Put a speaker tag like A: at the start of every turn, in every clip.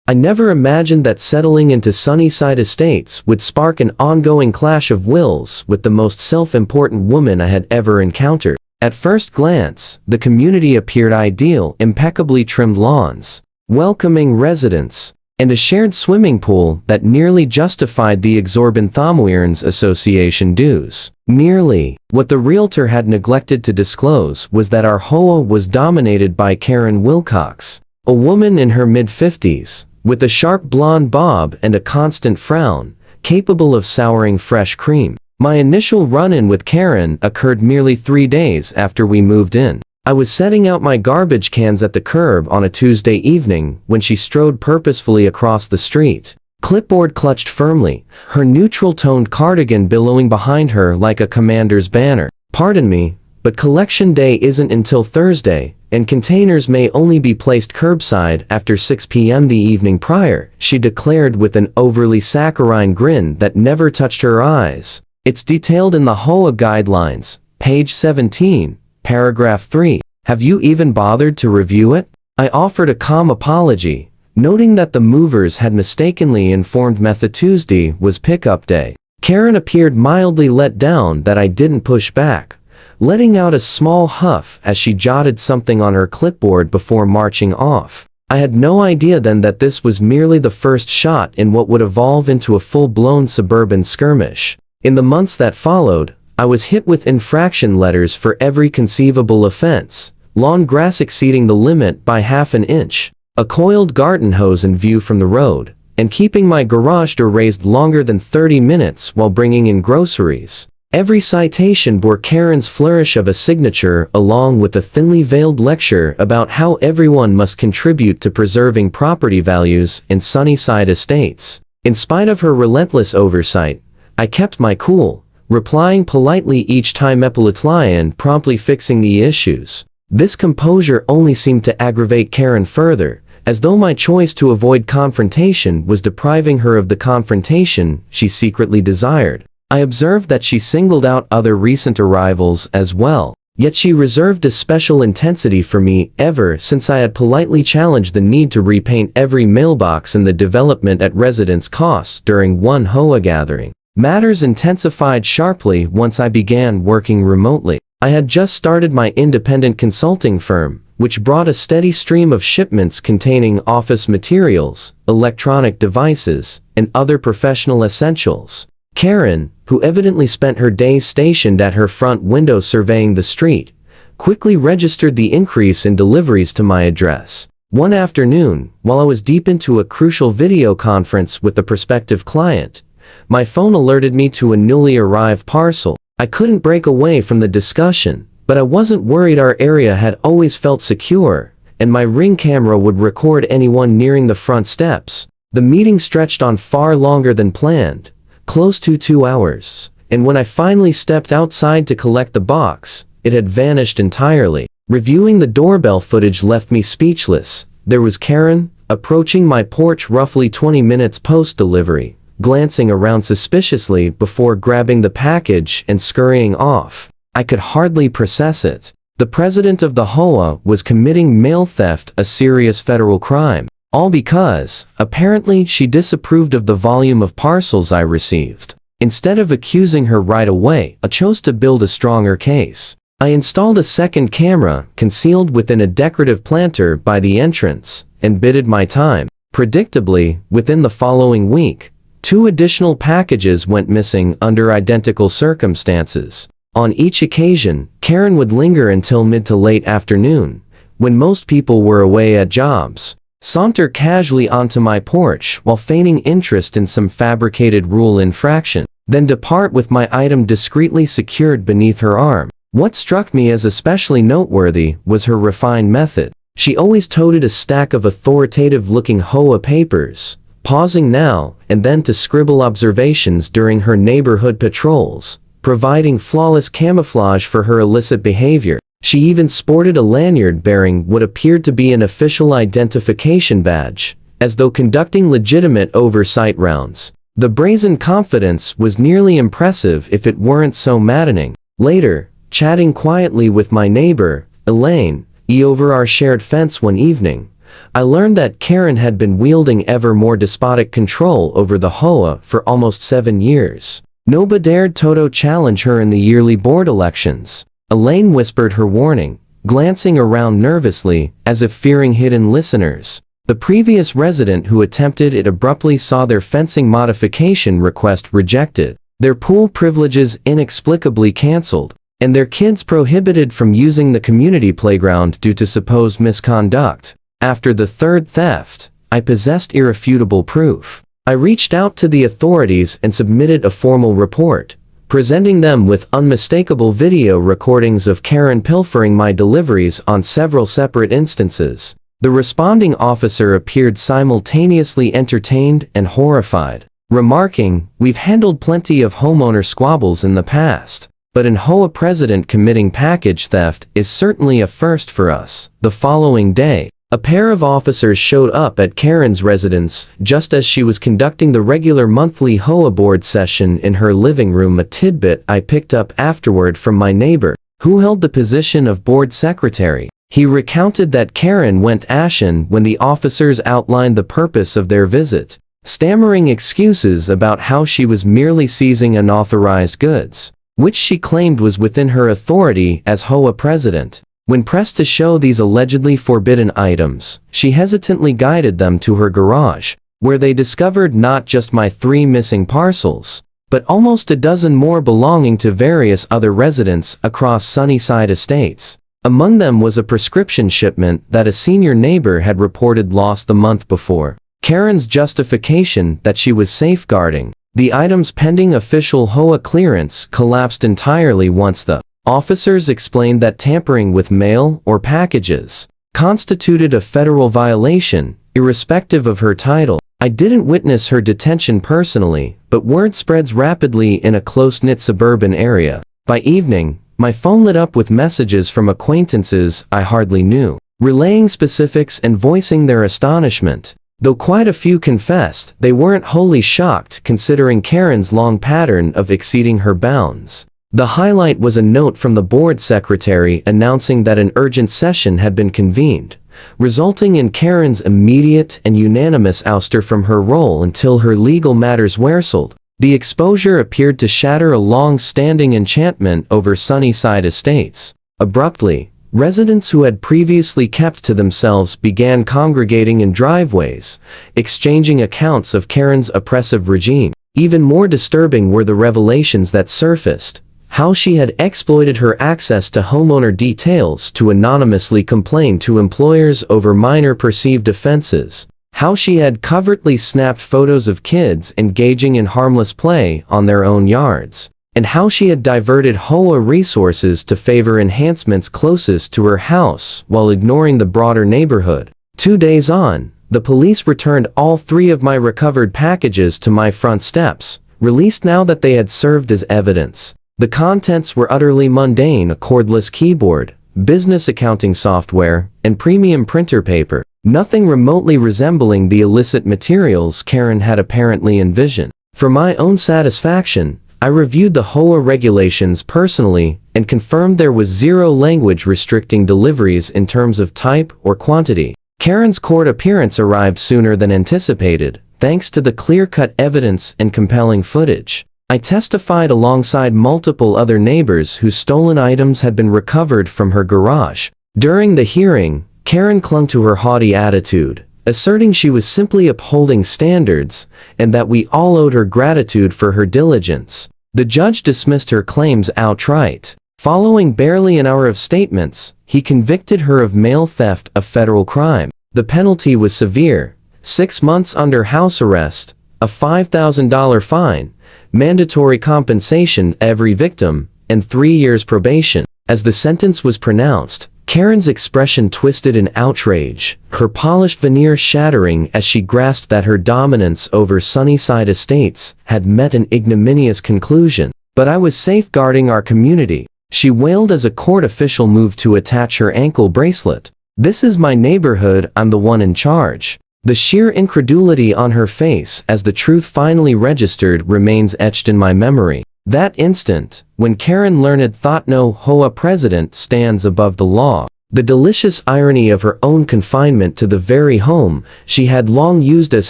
A: I never imagined that settling into Sunnyside Estates would spark an ongoing clash of wills with the most self-important woman I had ever encountered. At first glance, the community appeared ideal: impeccably trimmed lawns, welcoming residents, and a shared swimming pool that nearly justified the exorbitant homeowners association dues. Nearly. What the realtor had neglected to disclose was that our HOA was dominated by Karen Wilcox, a woman in her mid-50s, with a sharp blonde bob and a constant frown, capable of souring fresh cream. My initial run-in with Karen occurred merely 3 days after we moved in. I was setting out my garbage cans at the curb on a Tuesday evening when she strode purposefully across the street, clipboard clutched firmly, her neutral-toned cardigan billowing behind her like a commander's banner. "Pardon me, but collection day isn't until Thursday, and containers may only be placed curbside after 6 p.m. the evening prior," she declared with an overly saccharine grin that never touched her eyes. "It's detailed in the HOA guidelines, page 17. Paragraph 3. Have you even bothered to review it?" I offered a calm apology, noting that the movers had mistakenly informed me that Tuesday was pickup day. Karen appeared mildly let down that I didn't push back, letting out a small huff as she jotted something on her clipboard before marching off. I had no idea then that this was merely the first shot in what would evolve into a full-blown suburban skirmish. In the months that followed, I was hit with infraction letters for every conceivable offense: lawn grass exceeding the limit by half an inch, a coiled garden hose in view from the road, and keeping my garage door raised longer than 30 minutes while bringing in groceries. Every citation bore Karen's flourish of a signature, along with a thinly veiled lecture about how everyone must contribute to preserving property values in Sunnyside Estates. In spite of her relentless oversight, I kept my cool, replying politely each time and promptly fixing the issues. This composure only seemed to aggravate Karen further, as though my choice to avoid confrontation was depriving her of the confrontation she secretly desired. I observed that she singled out other recent arrivals as well, yet she reserved a special intensity for me ever since I had politely challenged the need to repaint every mailbox in the development at residence costs during one HOA gathering. Matters intensified sharply once I began working remotely. I had just started my independent consulting firm, which brought a steady stream of shipments containing office materials, electronic devices, and other professional essentials. Karen, who evidently spent her days stationed at her front window surveying the street, quickly registered the increase in deliveries to my address. One afternoon, while I was deep into a crucial video conference with a prospective client, my phone alerted me to a newly arrived parcel. I couldn't break away from the discussion, but I wasn't worried. Our area had always felt secure, and my Ring camera would record anyone nearing the front steps. The meeting stretched on far longer than planned, close to 2 hours, and when I finally stepped outside to collect the box, it had vanished entirely. Reviewing the doorbell footage left me speechless. There was Karen, approaching my porch roughly 20 minutes post-delivery, glancing around suspiciously before grabbing the package and scurrying off. I could hardly process it. The president of the HOA was committing mail theft, a serious federal crime. All because, apparently, she disapproved of the volume of parcels I received. Instead of accusing her right away, I chose to build a stronger case. I installed a second camera, concealed within a decorative planter by the entrance, and bided my time. Predictably, within the following week, 2 additional packages went missing under identical circumstances. On each occasion, Karen would linger until mid to late afternoon, when most people were away at jobs, saunter casually onto my porch while feigning interest in some fabricated rule infraction, then depart with my item discreetly secured beneath her arm. What struck me as especially noteworthy was her refined method. She always toted a stack of authoritative-looking HOA papers, pausing now and then to scribble observations during her neighborhood patrols, providing flawless camouflage for her illicit behavior. She even sported a lanyard bearing what appeared to be an official identification badge, as though conducting legitimate oversight rounds. The brazen confidence was nearly impressive if it weren't so maddening. Later, chatting quietly with my neighbor, Elaine, over our shared fence one evening, I learned that Karen had been wielding ever more despotic control over the HOA for almost 7 years. Nobody dared to challenge her in the yearly board elections. Elaine whispered her warning, glancing around nervously, as if fearing hidden listeners. The previous resident who attempted it abruptly saw their fencing modification request rejected, their pool privileges inexplicably cancelled, and their kids prohibited from using the community playground due to supposed misconduct. After the third theft, I possessed irrefutable proof. I reached out to the authorities and submitted a formal report, presenting them with unmistakable video recordings of Karen pilfering my deliveries on several separate instances. The responding officer appeared simultaneously entertained and horrified, remarking, "We've handled plenty of homeowner squabbles in the past, but an HOA president committing package theft is certainly a first for us." The following day, a pair of officers showed up at Karen's residence just as she was conducting the regular monthly HOA board session in her living room, a tidbit I picked up afterward from my neighbor, who held the position of board secretary. He recounted that Karen went ashen when the officers outlined the purpose of their visit, stammering excuses about how she was merely seizing unauthorized goods, which she claimed was within her authority as HOA president. When pressed to show these allegedly forbidden items, she hesitantly guided them to her garage, where they discovered not just my 3 missing parcels, but almost a dozen more belonging to various other residents across Sunnyside Estates. Among them was a prescription shipment that a senior neighbor had reported lost the month before. Karen's justification that she was safeguarding the items pending official HOA clearance collapsed entirely once the officers explained that tampering with mail or packages constituted a federal violation, irrespective of her title. I didn't witness her detention personally, but word spreads rapidly in a close-knit suburban area. By evening, my phone lit up with messages from acquaintances I hardly knew, relaying specifics and voicing their astonishment. Though quite a few confessed they weren't wholly shocked considering Karen's long pattern of exceeding her bounds. The highlight was a note from the board secretary announcing that an urgent session had been convened, resulting in Karen's immediate and unanimous ouster from her role until her legal matters were settled. The exposure appeared to shatter a long-standing enchantment over Sunnyside Estates. Abruptly, residents who had previously kept to themselves began congregating in driveways, exchanging accounts of Karen's oppressive regime. Even more disturbing were the revelations that surfaced: how she had exploited her access to homeowner details to anonymously complain to employers over minor perceived offenses, how she had covertly snapped photos of kids engaging in harmless play on their own yards, and how she had diverted HOA resources to favor enhancements closest to her house while ignoring the broader neighborhood. 2 days on, the police returned all 3 of my recovered packages to my front steps, released now that they had served as evidence. The contents were utterly mundane: a cordless keyboard, business accounting software, and premium printer paper. Nothing remotely resembling the illicit materials Karen had apparently envisioned. For my own satisfaction, I reviewed the HOA regulations personally and confirmed there was zero language restricting deliveries in terms of type or quantity. Karen's court appearance arrived sooner than anticipated, thanks to the clear-cut evidence and compelling footage. I testified alongside multiple other neighbors whose stolen items had been recovered from her garage. During the hearing, Karen clung to her haughty attitude, asserting she was simply upholding standards and that we all owed her gratitude for her diligence. The judge dismissed her claims outright. Following barely an hour of statements, he convicted her of mail theft, a federal crime. The penalty was severe: 6 months under house arrest, a $5,000 fine, mandatory compensation every victim, and 3 years probation. As the sentence was pronounced, Karen's expression twisted in outrage, her polished veneer shattering as she grasped that her dominance over Sunnyside Estates had met an ignominious conclusion. "But I was safeguarding our community," she wailed as a court official moved to attach her ankle bracelet. "This is my neighborhood, I'm the one in charge." The sheer incredulity on her face as the truth finally registered remains etched in my memory. That instant, when Karen learned thought no HOA president stands above the law. The delicious irony of her own confinement to the very home she had long used as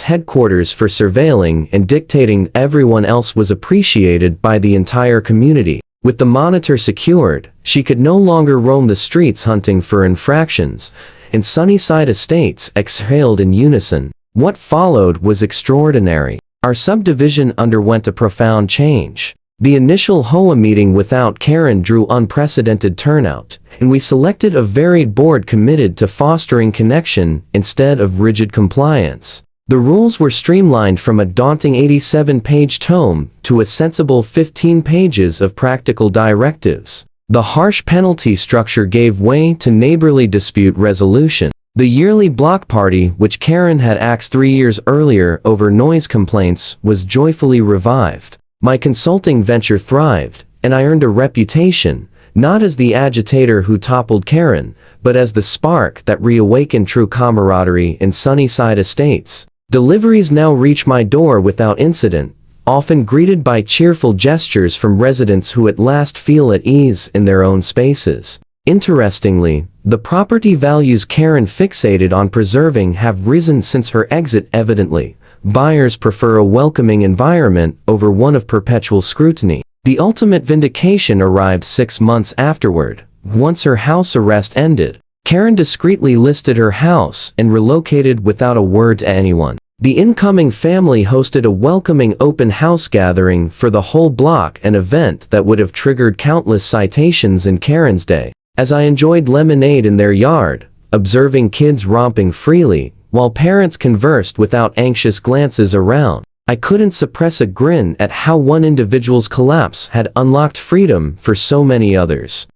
A: headquarters for surveilling and dictating everyone else was appreciated by the entire community. With the monitor secured, she could no longer roam the streets hunting for infractions, and Sunnyside Estates exhaled in unison. What followed was extraordinary. Our subdivision underwent a profound change. The initial HOA meeting without Karen drew unprecedented turnout, and we selected a varied board committed to fostering connection instead of rigid compliance. The rules were streamlined from a daunting 87-page tome to a sensible 15 pages of practical directives. The harsh penalty structure gave way to neighborly dispute resolution. The yearly block party, which Karen had axed 3 years earlier over noise complaints, was joyfully revived. My consulting venture thrived, and I earned a reputation, not as the agitator who toppled Karen, but as the spark that reawakened true camaraderie in Sunnyside Estates. Deliveries now reach my door without incident, often greeted by cheerful gestures from residents who at last feel at ease in their own spaces. Interestingly, the property values Karen fixated on preserving have risen since her exit evidently. Buyers prefer a welcoming environment over one of perpetual scrutiny. The ultimate vindication arrived 6 months afterward. Once her house arrest ended, Karen discreetly listed her house and relocated without a word to anyone. The incoming family hosted a welcoming open house gathering for the whole block, an event that would have triggered countless citations in Karen's day. As I enjoyed lemonade in their yard, observing kids romping freely, while parents conversed without anxious glances around, I couldn't suppress a grin at how one individual's collapse had unlocked freedom for so many others.